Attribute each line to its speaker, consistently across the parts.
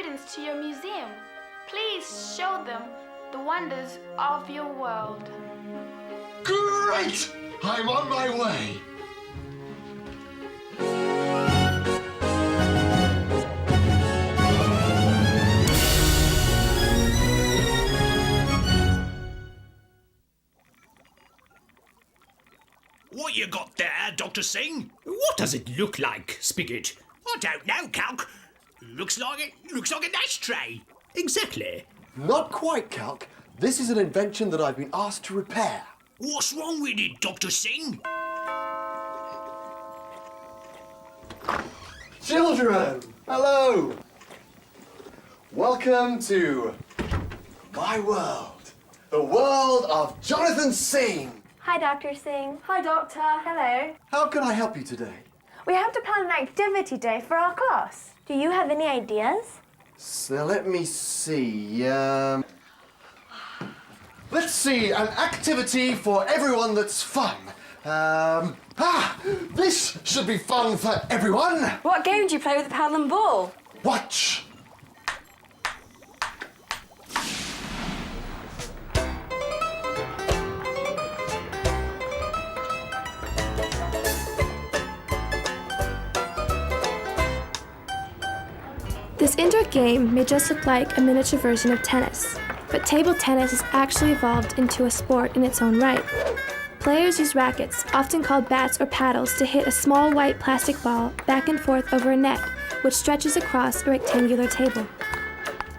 Speaker 1: students to your museum. Please show them the wonders of your world.
Speaker 2: Great! I'm on my way.
Speaker 3: What you got there, Dr. Singh? What does it look like, Spigot? I don't know, Calc. Looks like an ashtray. Exactly.
Speaker 2: Not quite, Calc. This is an invention that I've been asked to repair.
Speaker 3: What's wrong with it, Dr. Singh?
Speaker 2: Children, hello. Welcome to my world, the world of Jonathan Singh.
Speaker 4: Hi, Dr. Singh. Hi, Doctor. Hello.
Speaker 2: How can I help you today?
Speaker 4: We have to plan an activity day for our class. Do you have any ideas?
Speaker 2: So let me see. Let's see, an activity for everyone that's fun. This should be fun for everyone.
Speaker 4: What game do you play with the paddle and ball?
Speaker 2: Watch.
Speaker 5: This indoor game may just look like a miniature version of tennis, but table tennis has actually evolved into a sport in its own right. Players use rackets, often called bats or paddles, to hit a small white plastic ball back and forth over a net, which stretches across a rectangular table.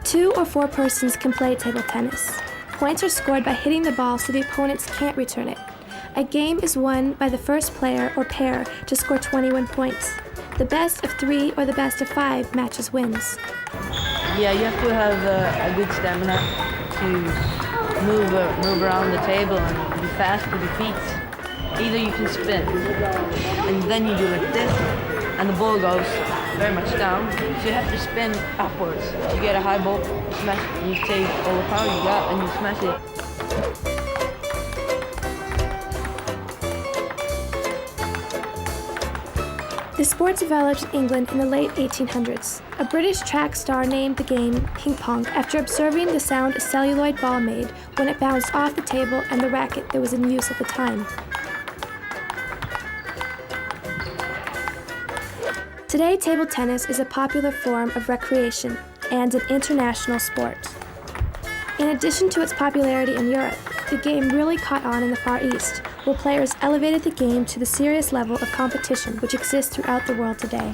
Speaker 5: 2 or 4 persons can play table tennis. Points are scored by hitting the ball so the opponents can't return it. A game is won by the first player or pair to score 21 points. The best of 3 or the best of 5 matches wins.
Speaker 6: Yeah, you have to have a good stamina to move around the table and be fast with your feet. Either you can spin, and then you do like this, and the ball goes very much down. So you have to spin upwards. You get a high ball, smash it, you take all the power you got, and you smash it.
Speaker 5: The sport developed in England in the late 1800s. A British track star named the game ping pong after observing the sound a celluloid ball made when it bounced off the table and the racket that was in use at the time. Today, table tennis is a popular form of recreation and an international sport. In addition to its popularity in Europe, the game really caught on in the Far East, where players elevated the game to the serious level of competition which exists throughout the world today.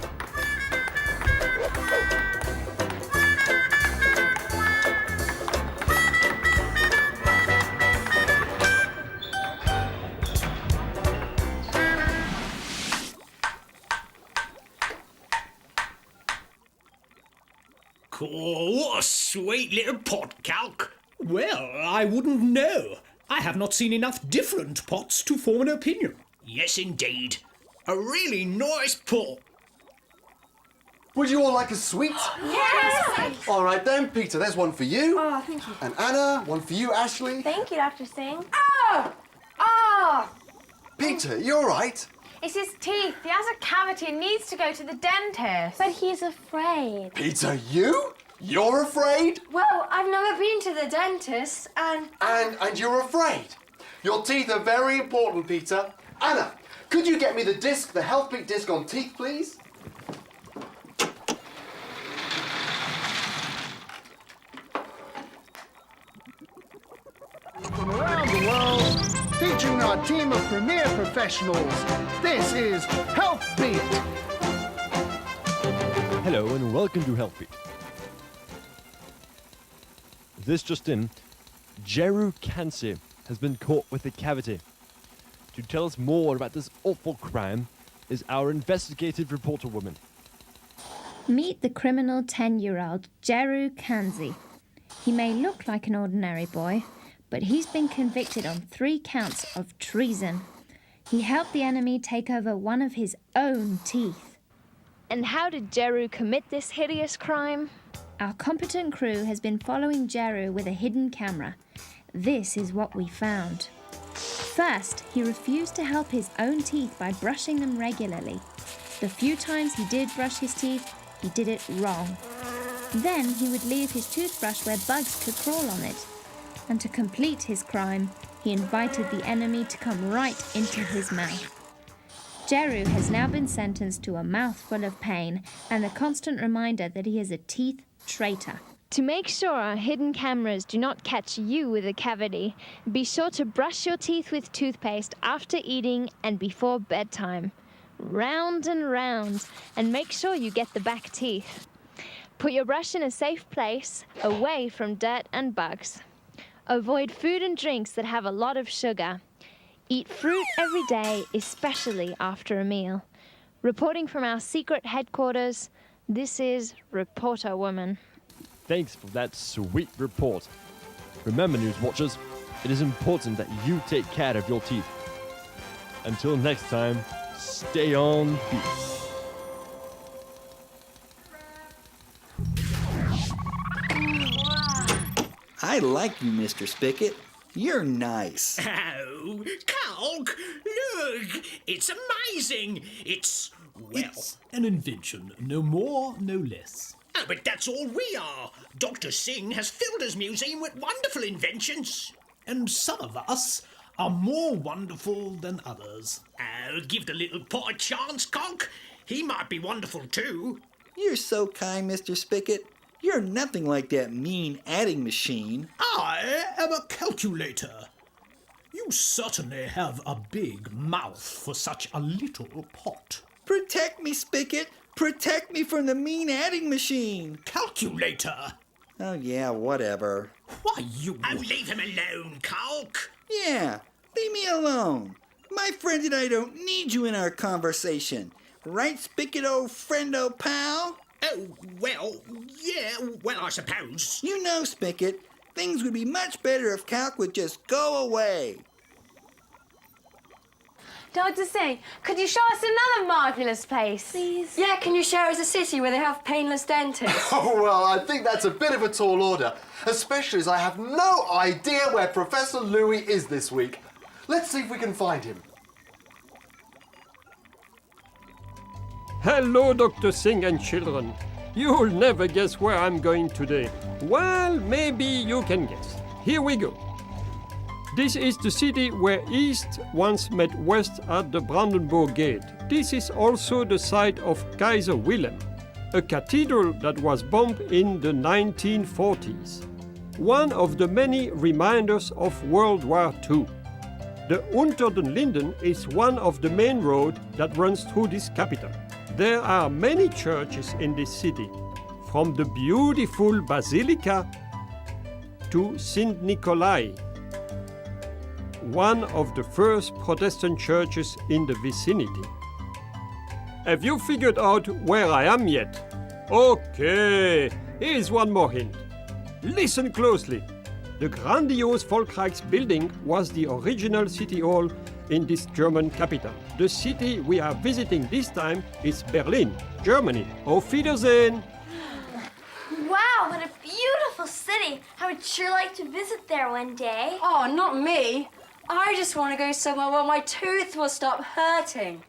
Speaker 3: Oh, what a sweet little pot, Calc. Well, I wouldn't know. I have not seen enough different pots to form an opinion. Yes, indeed. A really nice pot.
Speaker 2: Would you all like a sweet?
Speaker 4: Yes!
Speaker 2: All right then, Peter, there's one for you.
Speaker 4: Oh, thank you.
Speaker 2: And Anna, one for you, Ashley.
Speaker 4: Thank you, Dr. Singh. Oh!
Speaker 2: Peter, you all right?
Speaker 7: It's his teeth. He has a cavity and needs to go to the dentist.
Speaker 4: But he's afraid.
Speaker 2: Peter, you? You're afraid?
Speaker 4: Well, I've never been to the dentist, and
Speaker 2: you're afraid? Your teeth are very important, Peter. Anna, could you get me the disc, the Health Beat disc on teeth, please?
Speaker 8: From around the world, featuring our team of premier professionals, this is Health Beat.
Speaker 9: Hello and welcome to Health Beat. This just in, Jeru Kansi has been caught with a cavity. To tell us more about this awful crime is our investigative reporter woman.
Speaker 10: Meet the criminal 10-year-old Jeru Kansi. He may look like an ordinary boy, but he's been convicted on 3 counts of treason. He helped the enemy take over one of his own teeth.
Speaker 11: And how did Jeru commit this hideous crime?
Speaker 10: Our competent crew has been following Jeru with a hidden camera. This is what we found. First, he refused to help his own teeth by brushing them regularly. The few times he did brush his teeth, he did it wrong. Then he would leave his toothbrush where bugs could crawl on it. And to complete his crime, he invited the enemy to come right into his mouth. Jeru has now been sentenced to a mouthful of pain and the constant reminder that he is a teeth traitor.
Speaker 11: To make sure our hidden cameras do not catch you with a cavity, be sure to brush your teeth with toothpaste after eating and before bedtime. Round and round, and make sure you get the back teeth. Put your brush in a safe place, away from dirt and bugs. Avoid food and drinks that have a lot of sugar. Eat fruit every day, especially after a meal. Reporting from our secret headquarters, this is Reporter Woman.
Speaker 9: Thanks for that sweet report. Remember, news watchers, it is important that you take care of your teeth. Until next time, stay on beat.
Speaker 12: I like you, Mr. Spigot. You're nice.
Speaker 3: Oh, Calc, look! It's amazing! It's an invention, no more, no less. Oh, but that's all we are. Dr. Singh has filled his museum with wonderful inventions. And some of us are more wonderful than others. Oh, give the little pot a chance, Calc. He might be wonderful too.
Speaker 12: You're so kind, Mr. Spigot. You're nothing like that mean adding machine.
Speaker 3: I am a calculator. You certainly have a big mouth for such a little pot.
Speaker 12: Protect me, Spigot. Protect me from the mean adding machine.
Speaker 3: Calculator.
Speaker 12: Oh, yeah, whatever.
Speaker 3: Why, you... Oh, leave him alone, Calc.
Speaker 12: Yeah, leave me alone. My friend and I don't need you in our conversation. Right, Spigot, old friend, old pal?
Speaker 3: Oh, well, yeah, well, I suppose.
Speaker 12: You know, Spigot, things would be much better if Calc would just go away.
Speaker 7: Dr. Singh, could you show us another marvellous place?
Speaker 4: Please. Yeah, can you show us a city where they have painless dentists?
Speaker 2: Oh, well, I think that's a bit of a tall order, especially as I have no idea where Professor Louis is this week. Let's see if we can find him.
Speaker 13: Hello, Dr. Singh and children. You'll never guess where I'm going today. Well, maybe you can guess. Here we go. This is the city where East once met West at the Brandenburg Gate. This is also the site of Kaiser Wilhelm, a cathedral that was bombed in the 1940s. One of the many reminders of World War II. The Unter den Linden is one of the main roads that runs through this capital. There are many churches in this city, from the beautiful Basilica to St. Nikolai, one of the first Protestant churches in the vicinity. Have you figured out where I am yet? Okay, here's one more hint. Listen closely. The grandiose Volksreichs building was the original city hall in this German capital. The city we are visiting this time is Berlin, Germany. Auf Wiedersehen!
Speaker 4: Wow, what a beautiful city. I would sure like to visit there one day.
Speaker 14: Oh, not me. I just want to go somewhere where my tooth will stop hurting.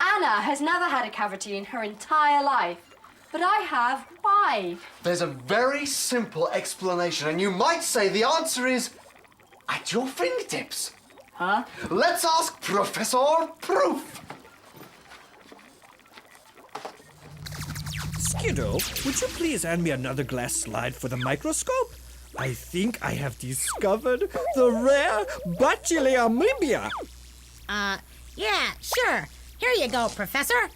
Speaker 14: Anna has never had a cavity in her entire life, but I have 5.
Speaker 2: There's a very simple explanation, and you might say the answer is at your fingertips.
Speaker 14: Huh?
Speaker 2: Let's ask Professor Proof.
Speaker 15: Skiddo, would you please hand me another glass slide for the microscope? I think I have discovered the rare Bacillioamoebia.
Speaker 16: Yeah, sure. Here you go, Professor.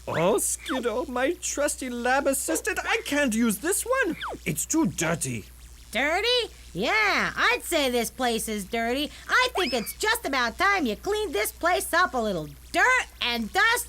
Speaker 15: Oh, Skiddo, my trusty lab assistant, I can't use this one. It's too dirty.
Speaker 16: Dirty? Yeah, I'd say this place is dirty. I think it's just about time you cleaned this place up a little. Dirt and dust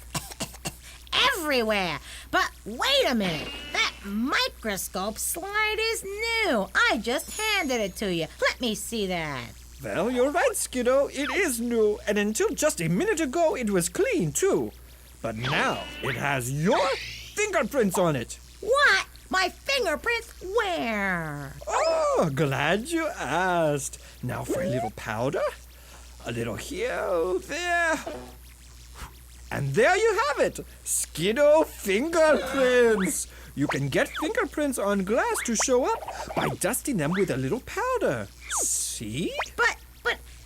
Speaker 16: everywhere. But wait a minute. That microscope slide is new. I just handed it to you. Let me see that.
Speaker 15: Well, you're right, Skiddo. It is new, and until just a minute ago, it was clean, too. But now, it has your fingerprints on it.
Speaker 16: What? My fingerprints? Where?
Speaker 15: Oh, glad you asked. Now for a little powder. A little here, there. And there you have it. Skiddo fingerprints. You can get fingerprints on glass to show up by dusting them with a little powder. See?
Speaker 16: But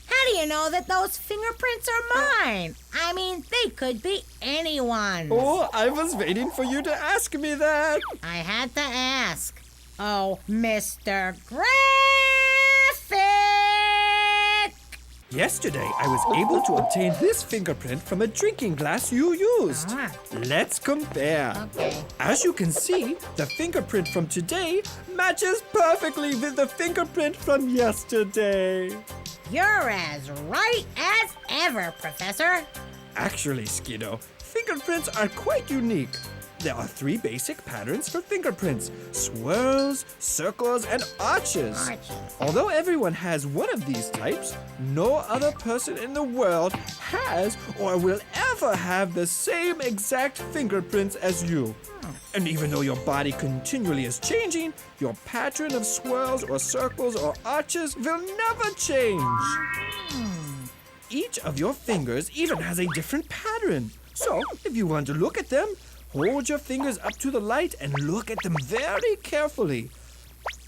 Speaker 16: how do you know that those fingerprints are mine? I mean, they could be anyone's.
Speaker 15: Oh, I was waiting for you to ask me that.
Speaker 16: I had to ask. Oh, Mr. Graphic!
Speaker 15: Yesterday, I was able to obtain this fingerprint from a drinking glass you used. Let's compare.
Speaker 16: Okay.
Speaker 15: As you can see, the fingerprint from today matches perfectly with the fingerprint from yesterday.
Speaker 16: You're as right as ever, Professor.
Speaker 15: Actually, Skiddo, fingerprints are quite unique. There are 3 basic patterns for fingerprints: swirls, circles, and arches. Although everyone has one of these types, no other person in the world has or will ever have the same exact fingerprints as you. And even though your body continually is changing, your pattern of swirls or circles or arches will never change. Each of your fingers even has a different pattern. So, if you want to look at them, hold your fingers up to the light and look at them very carefully.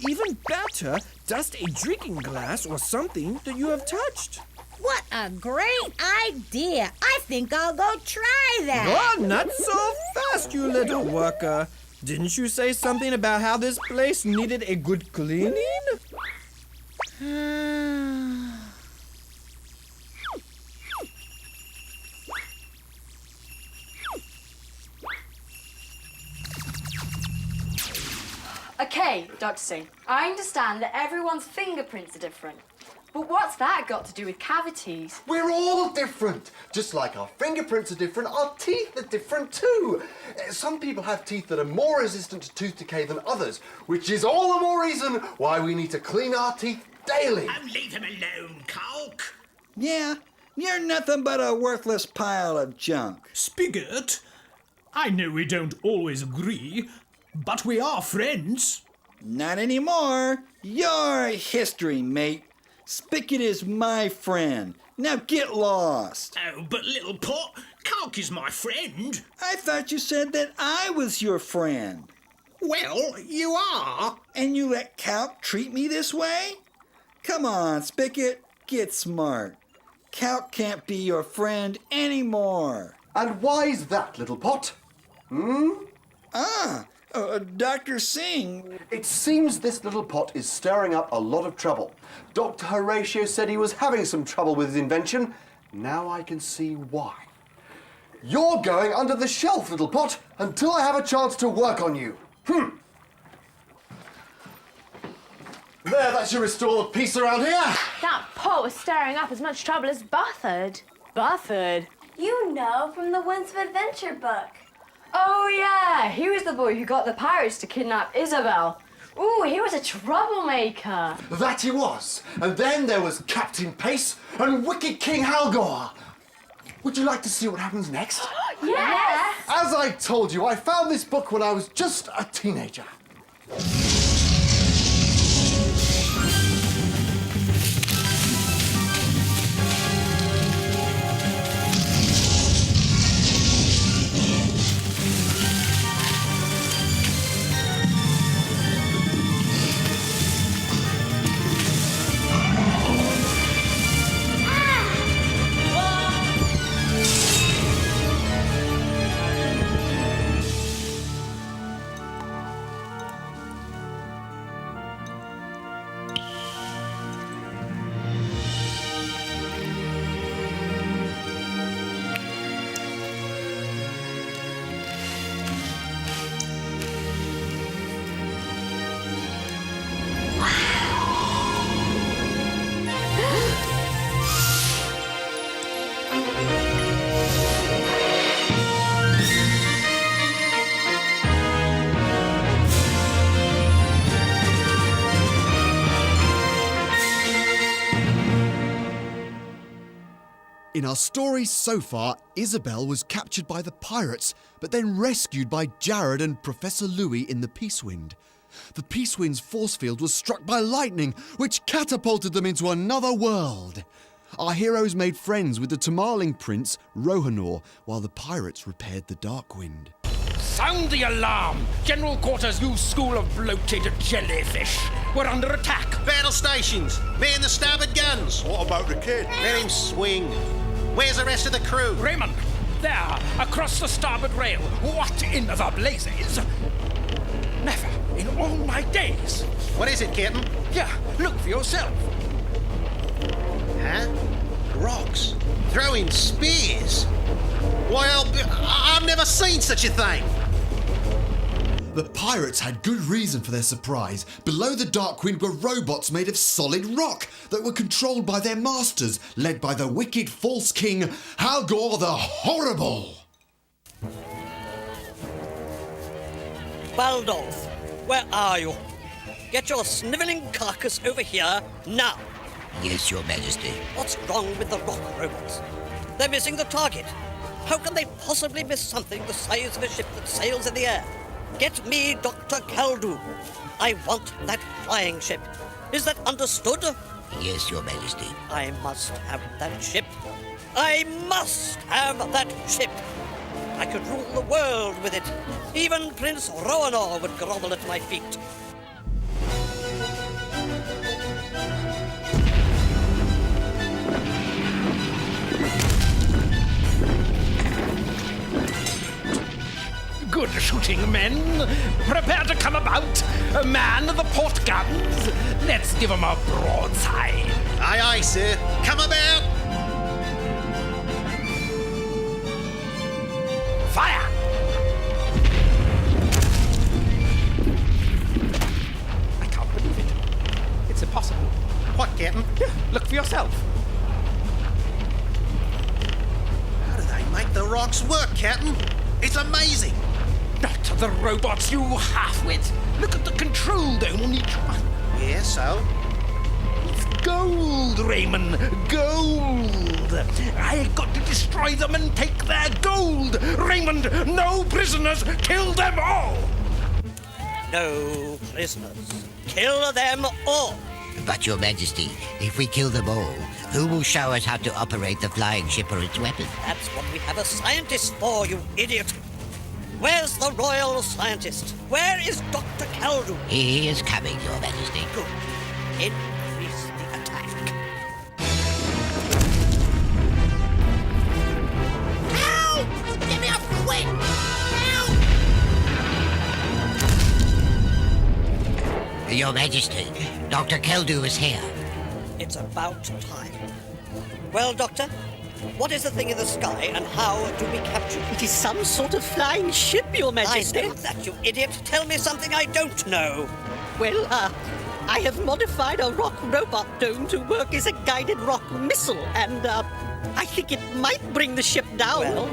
Speaker 15: Even better, dust a drinking glass or something that you have touched.
Speaker 16: What a great idea. I think I'll go try that.
Speaker 15: Oh, not so fast, you little worker. Didn't you say something about how this place needed a good cleaning?
Speaker 14: Okay, Dr. Singh, I understand that everyone's fingerprints are different. But what's that got to do with cavities?
Speaker 2: We're all different. Just like our fingerprints are different, our teeth are different too. Some people have teeth that are more resistant to tooth decay than others, which is all the more reason why we need to clean our teeth daily.
Speaker 3: Oh, leave him alone, Culk.
Speaker 12: Yeah, you're nothing but a worthless pile of junk.
Speaker 3: Spigot, I know we don't always agree, but we are friends.
Speaker 12: Not anymore. You're history, mate. Spigot is my friend. Now get lost.
Speaker 3: Oh, but little pot, Culk is my friend.
Speaker 12: I thought you said that I was your friend.
Speaker 3: Well, you are.
Speaker 12: And you let Calc treat me this way? Come on, Spigot, get smart. Calc can't be your friend anymore.
Speaker 2: And why is that, little pot?
Speaker 12: Dr. Singh.
Speaker 2: It seems this little pot is stirring up a lot of trouble. Dr. Horatio said he was having some trouble with his invention. Now I can see why. You're going under the shelf, little pot, until I have a chance to work on you. There, that should restore the peace around here.
Speaker 7: That pot was stirring up as much trouble as Bufford.
Speaker 14: Bufford?
Speaker 4: You know, from the Winds of Adventure book.
Speaker 14: Oh, yeah, he was the boy who got the pirates to kidnap Isabel. Ooh, he was a troublemaker.
Speaker 2: That he was. And then there was Captain Pace and Wicked King Halgor. Would you like to see what happens next?
Speaker 14: Yes!
Speaker 2: As I told you, I found this book when I was just a teenager. In our story so far, Isabel was captured by the pirates, but then rescued by Jared and Professor Louis in the Peace Wind. The Peace Wind's force field was struck by lightning, which catapulted them into another world. Our heroes made friends with the Tamarling prince, Rohanor, while the pirates repaired the Dark Wind.
Speaker 17: Sound the alarm! General quarters, you school of bloated jellyfish. We're under attack.
Speaker 18: Battle stations. Man the starboard guns.
Speaker 19: What about the kid?
Speaker 18: Let him swing. Where's the rest of the crew?
Speaker 17: Raymond, there, across the starboard rail. What in the blazes? Never in all my days.
Speaker 18: What is it, Captain?
Speaker 17: Yeah, look for yourself.
Speaker 18: Huh? Rocks. Throwing spears. Why, I've never seen such a thing.
Speaker 2: The pirates had good reason for their surprise. Below the Darkwind were robots made of solid rock that were controlled by their masters, led by the wicked false king, Halgor the Horrible.
Speaker 20: Baldolf, where are you? Get your snivelling carcass over here now.
Speaker 21: Yes, Your Majesty.
Speaker 20: What's wrong with the rock robots? They're missing the target. How can they possibly miss something the size of a ship that sails in the air? Get me Dr. Kaldu. I want that flying ship. Is that understood?
Speaker 21: Yes, Your Majesty.
Speaker 20: I must have that ship. I must have that ship. I could rule the world with it. Even Prince Roanor would grovel at my feet.
Speaker 17: Good shooting, men. Prepare to come about. Man the port guns. Let's give 'em a broadside.
Speaker 18: Aye, aye, sir. Come about.
Speaker 17: Fire! I can't believe it. It's impossible.
Speaker 18: What, Captain?
Speaker 17: Look for yourself.
Speaker 18: How do they make the rocks work, Captain? It's amazing.
Speaker 17: Not the robots, you half-wit. Look at the control dome on each one.
Speaker 18: Yeah, so?
Speaker 17: It's gold, Raymond. Gold. I got to destroy them and take their gold. Raymond, no prisoners. Kill them all.
Speaker 20: No prisoners. Kill them all.
Speaker 21: But, Your Majesty, if we kill them all, who will show us how to operate the flying ship or its weapons?
Speaker 20: That's what we have a scientist for, you idiot. Where's the royal scientist? Where is Dr. Kaldu?
Speaker 21: He is coming, Your Majesty.
Speaker 20: Good. Increase the attack.
Speaker 21: Help! Get me up quick! Help! Your Majesty, Dr. Kaldu is here.
Speaker 20: It's about time. Well, Doctor, what is the thing in the sky and how do we capture it?
Speaker 22: It is some sort of flying ship, Your Majesty.
Speaker 20: I know that, you idiot. Tell me something I don't know.
Speaker 22: Well, I have modified a rock robot dome to work as a guided rock missile, and I think it might bring the ship down.
Speaker 20: Well,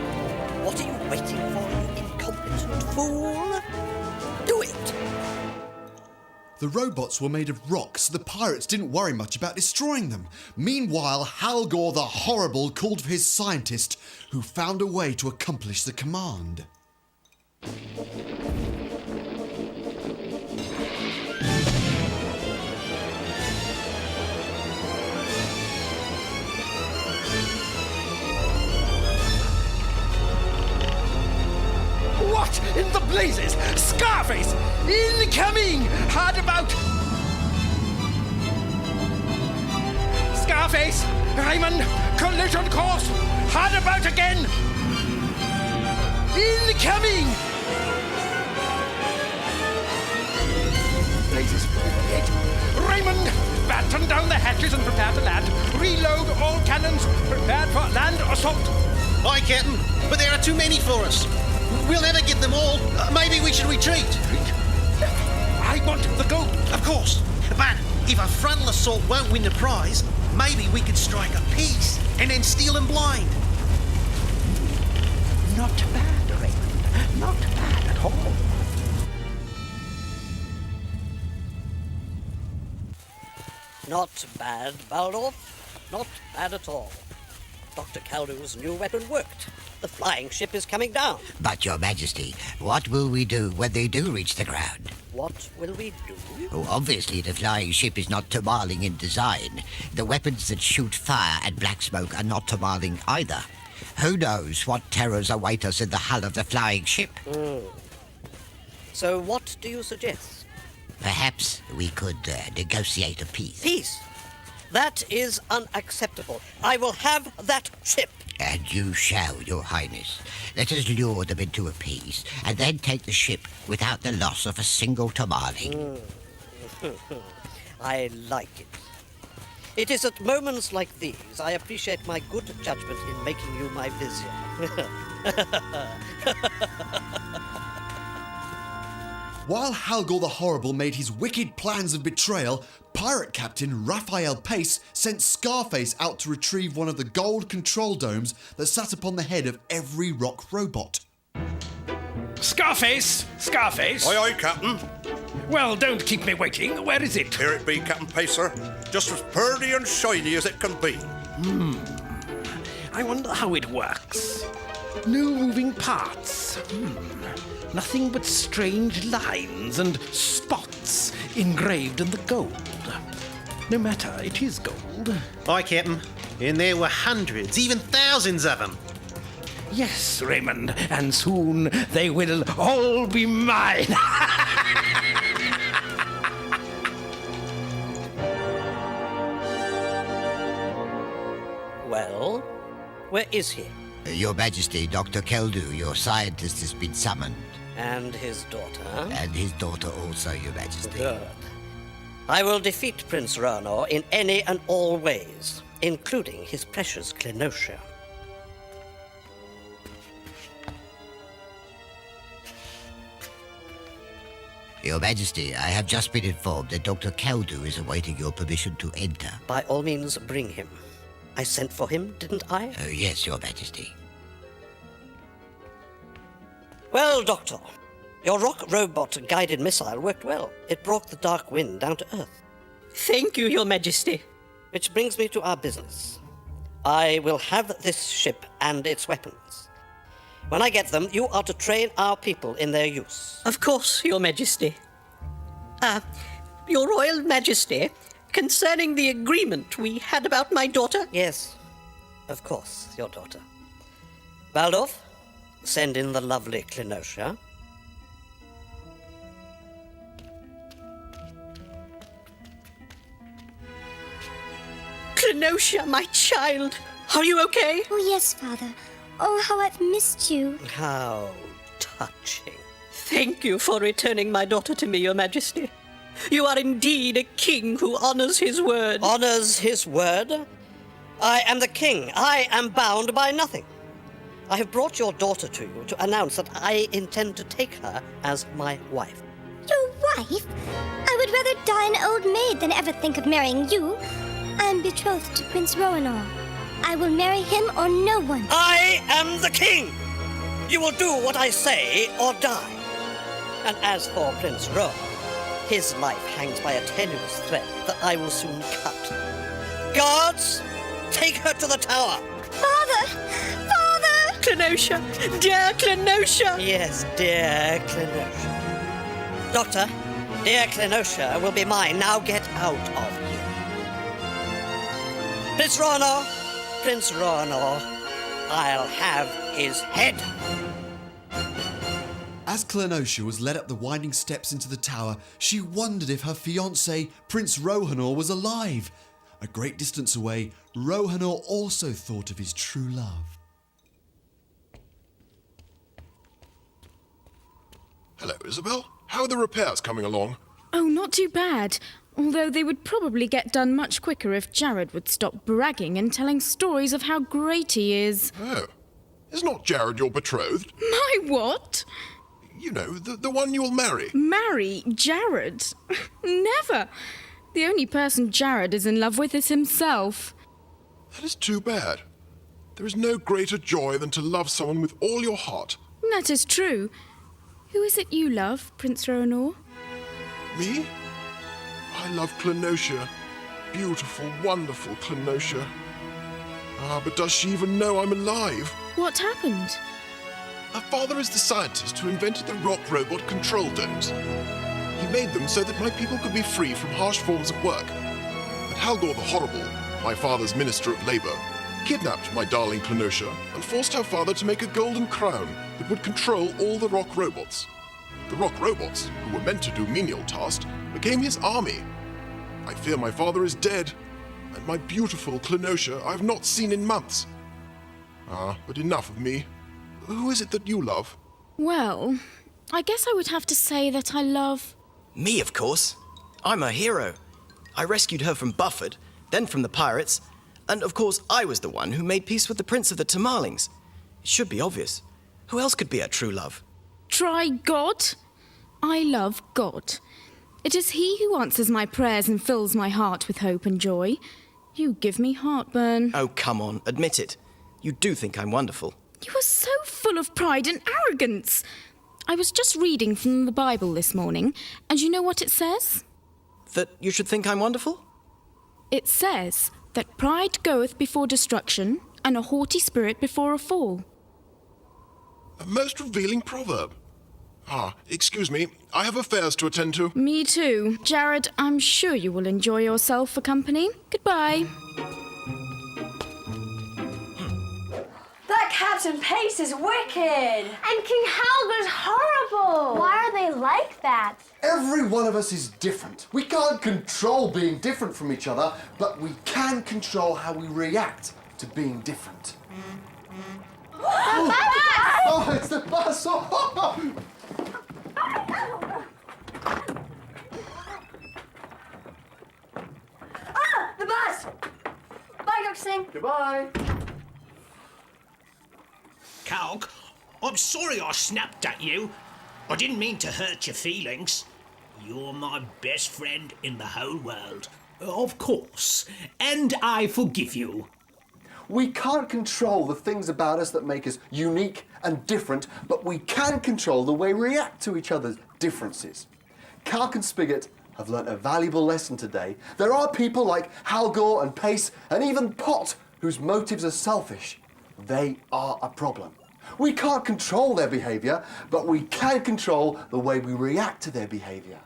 Speaker 20: what are you waiting for, you incompetent fool? Do it.
Speaker 2: The robots were made of rock, so the pirates didn't worry much about destroying them. Meanwhile, Halgor the Horrible called for his scientist, who found a way to accomplish the command.
Speaker 17: What in the blazes? Scarface! Incoming! Hard about! Scarface! Raymond! Collision course! Hard about again! Incoming! Blazes! Raymond! Batten down the hatches and prepare to land. Reload all cannons. Prepared for land assault.
Speaker 18: Aye, Captain, but there are too many for us. We'll never get them all. Maybe we should retreat.
Speaker 17: I want the gold.
Speaker 18: Of course. But if a frontal assault won't win the prize, maybe we could strike a peace and then steal them blind.
Speaker 17: Not bad, Raymond. Not bad at all.
Speaker 20: Not bad, Baldorf. Not bad at all. Dr. Kaldu's new weapon worked. The flying ship is coming down.
Speaker 21: But, Your Majesty, what will we do when they do reach the ground?
Speaker 20: What will we do?
Speaker 21: Oh, obviously, the flying ship is not Tomaling in design. The weapons that shoot fire and black smoke are not Tomaling either. Who knows what terrors await us in the hull of the flying ship?
Speaker 20: So what do you suggest?
Speaker 21: Perhaps we could negotiate a peace.
Speaker 20: Peace? That is unacceptable. I will have that ship.
Speaker 21: And you shall, Your Highness. Let us lure them into a peace, and then take the ship without the loss of a single tamale.
Speaker 20: I like it. It is at moments like these I appreciate my good judgment in making you my vizier.
Speaker 2: While Halgor the Horrible made his wicked plans of betrayal, pirate captain Raphael Pace sent Scarface out to retrieve one of the gold control domes that sat upon the head of every rock robot.
Speaker 17: Scarface! Scarface!
Speaker 1: Aye, aye, Captain.
Speaker 17: Well, don't keep me waiting. Where is it?
Speaker 1: Here it be, Captain Pacer. Just as purty and shiny as it can be.
Speaker 17: I wonder how it works. No moving parts. Nothing but strange lines and spots engraved in the gold. No matter, it is gold.
Speaker 18: Aye, Captain. And there were hundreds, even thousands of them.
Speaker 17: Yes, Raymond, and soon they will all be mine.
Speaker 20: Well, where is he?
Speaker 21: Your Majesty, Dr. Keldu, your scientist, has been summoned.
Speaker 20: And his daughter?
Speaker 21: And his daughter also, Your Majesty.
Speaker 20: Good. I will defeat Prince Rano in any and all ways, including his precious Klenosha.
Speaker 21: Your Majesty, I have just been informed that Dr. Keldu is awaiting your permission to enter.
Speaker 20: By all means, bring him. I sent for him, didn't I?
Speaker 21: Yes, Your Majesty.
Speaker 20: Well, Doctor, your rock robot guided missile worked well. It brought the dark wind down to Earth.
Speaker 22: Thank you, Your Majesty.
Speaker 20: Which brings me to our business. I will have this ship and its weapons. When I get them, you are to train our people in their use.
Speaker 22: Of course, Your Majesty. Your Royal Majesty, concerning the agreement we had about my daughter?
Speaker 20: Yes, of course, your daughter. Baldorf, send in the lovely Klenosha.
Speaker 22: Klenosha, my child, are you okay?
Speaker 19: Oh, yes, Father. Oh, how I've missed you.
Speaker 20: How touching.
Speaker 22: Thank you for returning my daughter to me, Your Majesty. You are indeed a king who honors his word.
Speaker 20: Honors his word? I am the king. I am bound by nothing. I have brought your daughter to you to announce that I intend to take her as my wife.
Speaker 19: Your wife? I would rather die an old maid than ever think of marrying you. I am betrothed to Prince Roanoke. I will marry him or no one.
Speaker 20: I am the king! You will do what I say or die. And as for Prince Roanoke, his life hangs by a tenuous thread that I will soon cut. Guards, take her to the tower.
Speaker 19: Father! Father!
Speaker 22: Klenosha! Dear Klenosha!
Speaker 20: Yes, dear Klenosha. Doctor, dear Klenosha will be mine. Now get out of here. Prince Roanoke! Prince Roanoke, I'll have his head.
Speaker 2: As Klenosha was led up the winding steps into the tower, she wondered if her fiancé, Prince Rohanor, was alive. A great distance away, Rohanor also thought of his true love.
Speaker 23: Hello, Isabel. How are the repairs coming along?
Speaker 24: Oh, not too bad. Although they would probably get done much quicker if Jared would stop bragging and telling stories of how great he is.
Speaker 23: Oh. Is not Jared your betrothed?
Speaker 24: My what?
Speaker 23: You know, the one you'll marry.
Speaker 24: Marry Jared? Never. The only person Jared is in love with is himself.
Speaker 23: That is too bad. There is no greater joy than to love someone with all your heart.
Speaker 24: That is true. Who is it you love, Prince Rohanor?
Speaker 23: Me? I love Klenosha. Beautiful, wonderful Klenosha. Ah, but does she even know I'm alive?
Speaker 24: What happened?
Speaker 23: Her father is the scientist who invented the rock robot control domes. He made them so that my people could be free from harsh forms of work. But Halgor the Horrible, my father's Minister of Labor, kidnapped my darling Klenosha and forced her father to make a golden crown that would control all the rock robots. The rock robots, who were meant to do menial tasks, became his army. I fear my father is dead, and my beautiful Clinotia I have not seen in months. But enough of me. Who is it that you love?
Speaker 24: Well, I guess I would have to say that I love...
Speaker 5: Me, of course. I'm her hero. I rescued her from Bufford, then from the pirates, and of course I was the one who made peace with the Prince of the Tamarlings. It should be obvious. Who else could be her true love?
Speaker 24: Try God? I love God. It is He who answers my prayers and fills my heart with hope and joy. You give me heartburn.
Speaker 5: Oh, come on, admit it. You do think I'm wonderful.
Speaker 24: You are so full of pride and arrogance. I was just reading from the Bible this morning, and you know what it says?
Speaker 5: That you should think I'm wonderful?
Speaker 24: It says that pride goeth before destruction, and a haughty spirit before a fall.
Speaker 23: A most revealing proverb. Excuse me, I have affairs to attend to.
Speaker 24: Me too. Jared, I'm sure you will enjoy yourself for company. Goodbye.
Speaker 14: That Captain Pace is wicked!
Speaker 4: And King Halber's horrible! Why are they like that?
Speaker 2: Every one of us is different. We can't control being different from each other, but we can control how we react to being different. Oh, it's the bus! Oh.
Speaker 14: The bus! Bye, Dr. Singh.
Speaker 2: Goodbye.
Speaker 3: Calc, I'm sorry I snapped at you. I didn't mean to hurt your feelings. You're my best friend in the whole world. Of course. And I forgive you.
Speaker 2: We can't control the things about us that make us unique and different, but we can control the way we react to each other's differences. Calc and Spigot have learnt a valuable lesson today. There are people like Halgor and Pace and even Pot whose motives are selfish. They are a problem. We can't control their behaviour, but we can control the way we react to their behaviour.